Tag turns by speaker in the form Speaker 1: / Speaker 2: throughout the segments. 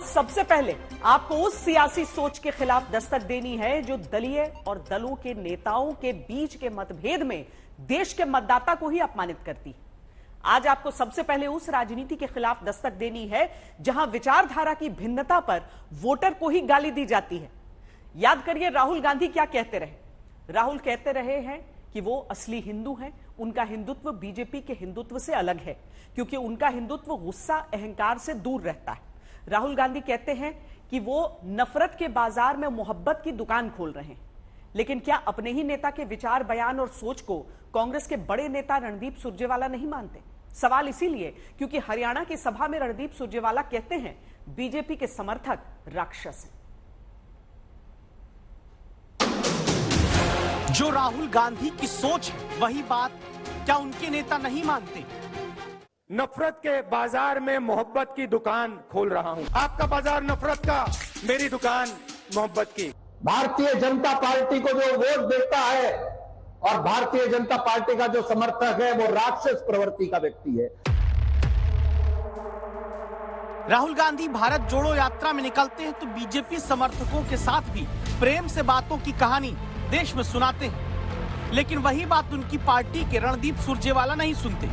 Speaker 1: सबसे पहले आपको उस सियासी सोच के खिलाफ दस्तक देनी है जो दलीय और दलों के नेताओं के बीच के मतभेद में देश के मतदाता को ही अपमानित करती है। आज आपको सबसे पहले उस राजनीति के खिलाफ दस्तक देनी है जहां विचारधारा की भिन्नता पर वोटर को ही गाली दी जाती है। याद करिए राहुल गांधी क्या कहते रहे। राहुल कहते रहे हैं कि वो असली हिंदू हैं, उनका हिंदुत्व बीजेपी के हिंदुत्व से अलग है क्योंकि उनका हिंदुत्व गुस्सा अहंकार से दूर रहता है। राहुल गांधी कहते हैं कि वो नफरत के बाजार में मोहब्बत की दुकान खोल रहे हैं। लेकिन क्या अपने ही नेता के विचार, बयान और सोच को कांग्रेस के बड़े नेता रणदीप सुरजेवाला नहीं मानते? सवाल इसीलिए क्योंकि हरियाणा की सभा में रणदीप सुरजेवाला कहते हैं बीजेपी के समर्थक राक्षस हैं।
Speaker 2: जो राहुल गांधी की सोच है वही बात क्या उनके नेता नहीं मानते?
Speaker 3: नफरत के बाजार में मोहब्बत की दुकान खोल रहा हूं। आपका बाजार नफरत का, मेरी दुकान मोहब्बत की।
Speaker 4: भारतीय जनता पार्टी को जो वोट देता है और भारतीय जनता पार्टी का जो समर्थक है वो राक्षस प्रवृत्ति का व्यक्ति है।
Speaker 2: राहुल गांधी भारत जोड़ो यात्रा में निकलते हैं तो बीजेपी समर्थकों के साथ भी प्रेम से बातों की कहानी देश में सुनाते हैं, लेकिन वही बात उनकी पार्टी के रणदीप सुरजेवाला नहीं सुनते।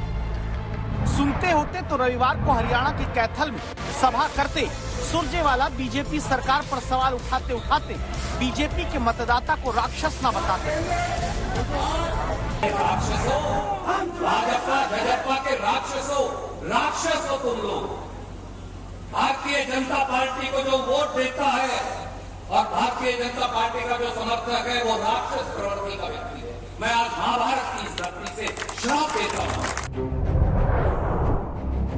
Speaker 2: सुनते होते तो रविवार को हरियाणा के कैथल में सभा करते सुरजेवाला बीजेपी सरकार पर सवाल उठाते उठाते बीजेपी के मतदाता को राक्षस न बताते।
Speaker 5: राक्षसों, भाजपा भाजपा के राक्षसों, राक्षस हो तुम लोग। भारतीय जनता पार्टी को जो वोट देता है और भारतीय जनता पार्टी का जो समर्थक है वो राक्षस प्रवृत्ति का व्यक्ति है। मैं आज महाभारत की इस धरती से श्राप देता हूं।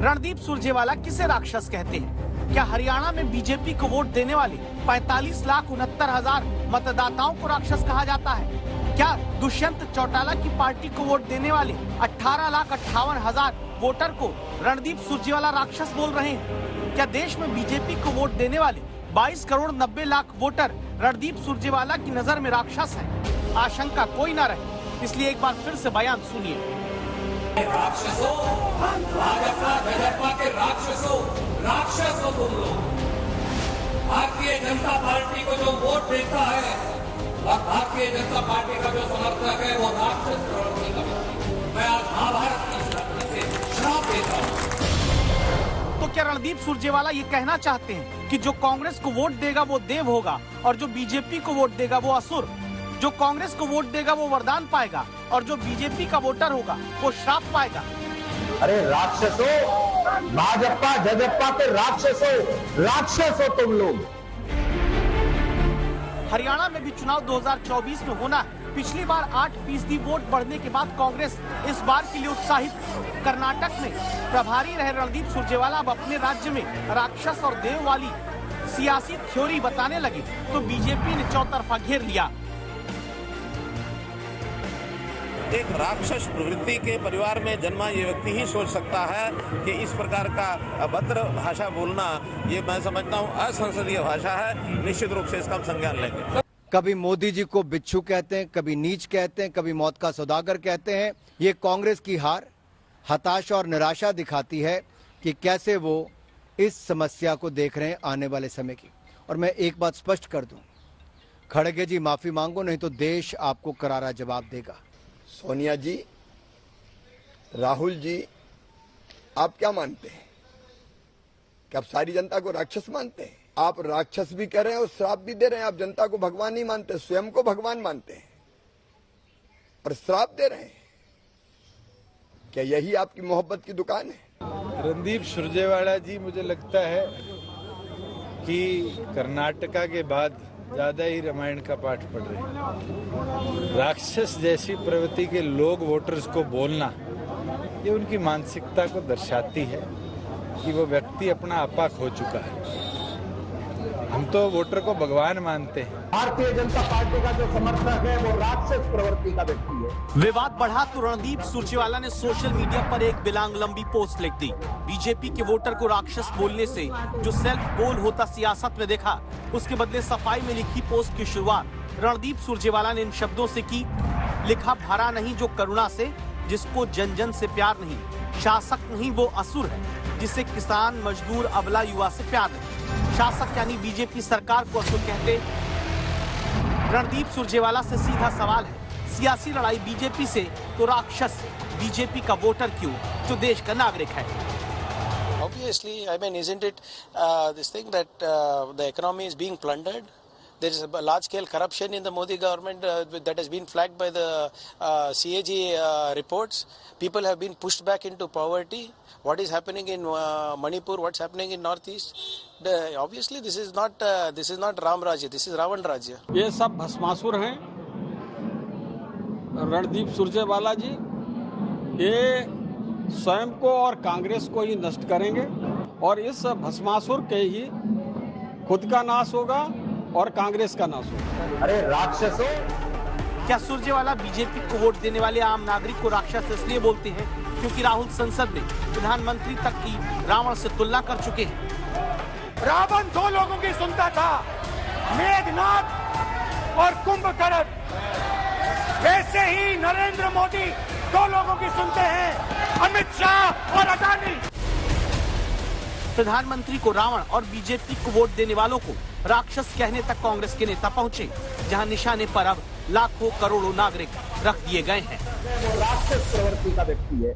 Speaker 2: रणदीप सुरजेवाला किसे राक्षस कहते हैं? क्या हरियाणा में बीजेपी को वोट देने वाले 45,69,000 मतदाताओं को राक्षस कहा जाता है? क्या दुष्यंत चौटाला की पार्टी को वोट देने वाले 18,58,000 वोटर को रणदीप सुरजेवाला राक्षस बोल रहे हैं? क्या देश में बीजेपी को वोट देने वाले 22 करोड़ 90 लाख वोटर रणदीप सुरजेवाला की नजर में राक्षस हैं? आशंका कोई न रहे, इसलिए एक बार फिर से बयान सुनिए।
Speaker 5: राक्षसों, भाजपा भाजपा के राक्षसों, राक्षस हो तुम लोग। भारतीय जनता पार्टी को जो वोट देता है और भारतीय जनता पार्टी का जो समर्थक है वो राक्षस प्रवृत्ति का व्यक्ति है। मैं आज महाभारत की इस धरती से श्राप देता हूं।
Speaker 2: तो क्या रणदीप सुरजेवाला ये कहना चाहते हैं कि जो कांग्रेस को वोट देगा वो देव होगा और जो बीजेपी को वोट देगा वो असुर? जो कांग्रेस को वोट देगा वो वरदान पाएगा और जो बीजेपी का वोटर होगा वो श्राप पाएगा?
Speaker 4: अरे राक्षसों, भाजपा जजप्पा के राक्षसों, राक्षस हो तुम लोग।
Speaker 2: हरियाणा में भी चुनाव 2024 में होना है। पिछली बार 8% वोट बढ़ने के बाद कांग्रेस इस बार के लिए उत्साहित। कर्नाटक में प्रभारी रहे रणदीप सुरजेवाला अब अपने राज्य में राक्षस और देव वाली सियासी थ्योरी बताने लगे तो बीजेपी ने चौतरफा घेर लिया।
Speaker 6: एक राक्षस प्रवृत्ति के परिवार में जन्मा ये व्यक्ति ही सोच सकता है कि इस प्रकार का अभद्र भाषा बोलना, ये मैं समझता हूँ असंसदीय भाषा है। निश्चित रूप से इसका हम संज्ञान लेंगे।
Speaker 7: कभी मोदी जी को बिच्छू कहते हैं, कभी नीच कहते हैं, कभी मौत का सौदागर कहते हैं। ये कांग्रेस की हार, हताशा और निराशा दिखाती है कि कैसे वो इस समस्या को देख रहे हैं आने वाले समय की। और मैं एक बात स्पष्ट कर दूं, खड़गे जी माफी मांगो नहीं तो देश आपको करारा जवाब देगा।
Speaker 8: सोनिया जी, राहुल जी, आप क्या मानते हैं? क्या आप सारी जनता को राक्षस मानते हैं? आप राक्षस भी कह रहे हैं और श्राप भी दे रहे हैं। आप जनता को भगवान नहीं मानते, स्वयं को भगवान मानते हैं और श्राप दे रहे हैं। क्या यही आपकी मोहब्बत की दुकान है?
Speaker 9: रणदीप सुरजेवाला जी, मुझे लगता है कि कर्नाटका के बाद ज्यादा ही रामायण का पाठ पढ़ रहे हैं। राक्षस जैसी प्रवृत्ति के लोग वोटर्स को बोलना, ये उनकी मानसिकता को दर्शाती है कि वो व्यक्ति अपना आपा खो चुका है। हम तो वोटर को भगवान मानते हैं।
Speaker 4: भारतीय जनता पार्टी का जो समर्थक है वो राक्षस प्रवृत्ति का व्यक्ति है।
Speaker 2: विवाद बढ़ा तो रणदीप सुरजेवाला ने सोशल मीडिया पर एक बिलांग लंबी पोस्ट लिख दी। बीजेपी के वोटर को राक्षस बोलने से जो सेल्फ गोल होता सियासत में देखा, उसके बदले सफाई में लिखी पोस्ट की शुरुआत रणदीप सुरजेवाला ने इन शब्दों से की। लिखा, भरा नहीं जो करुणा से, जिसको जन जन से प्यार नहीं, शासक नहीं वो असुर है, जिसे किसान, मजदूर, अबला, युवा से प्यार नहीं। शासक यानी बीजेपी सरकार को असुर कहते। रणदीप सुरजेवाला से सीधा सवाल है, सियासी लड़ाई बीजेपी से तो राक्षस बीजेपी का वोटर क्यों, जो देश का नागरिक है।
Speaker 10: Obviously, I mean, isn't it this thing that the economy is being plundered? There is a large-scale corruption in the Modi government that has been flagged by the CAG reports. People have been pushed back into poverty. What is happening in Manipur? What's happening in Northeast? Obviously, this is not Ram Rajya. This is Ravan Rajya.
Speaker 11: ये सब भस्मासुर हैं। रणदीप सुरजेवाला जी ये स्वयं को और कांग्रेस को ही नष्ट करेंगे और इस भस्मासुर के ही खुद का नाश होगा और कांग्रेस का नाश होगा।
Speaker 4: अरे राक्षसों,
Speaker 2: क्या सुरजेवाला बीजेपी को वोट देने वाले आम नागरिक को राक्षस इसलिए बोलते हैं क्योंकि राहुल संसद में प्रधानमंत्री तक की रावण से तुलना कर चुके हैं।
Speaker 3: रावण दो लोगों की सुनता था, मेघनाथ और कुंभकर्ण। वैसे ही नरेंद्र मोदी दो लोगों की सुनते हैं, अमित शाह और अडानी।
Speaker 2: प्रधानमंत्री को रावण और बीजेपी को वोट देने वालों को राक्षस कहने तक कांग्रेस के नेता पहुंचे, जहां निशाने पर अब लाखों करोड़ों नागरिक रख दिए गए हैं।
Speaker 4: वो राक्षस प्रवृत्ति का व्यक्ति है।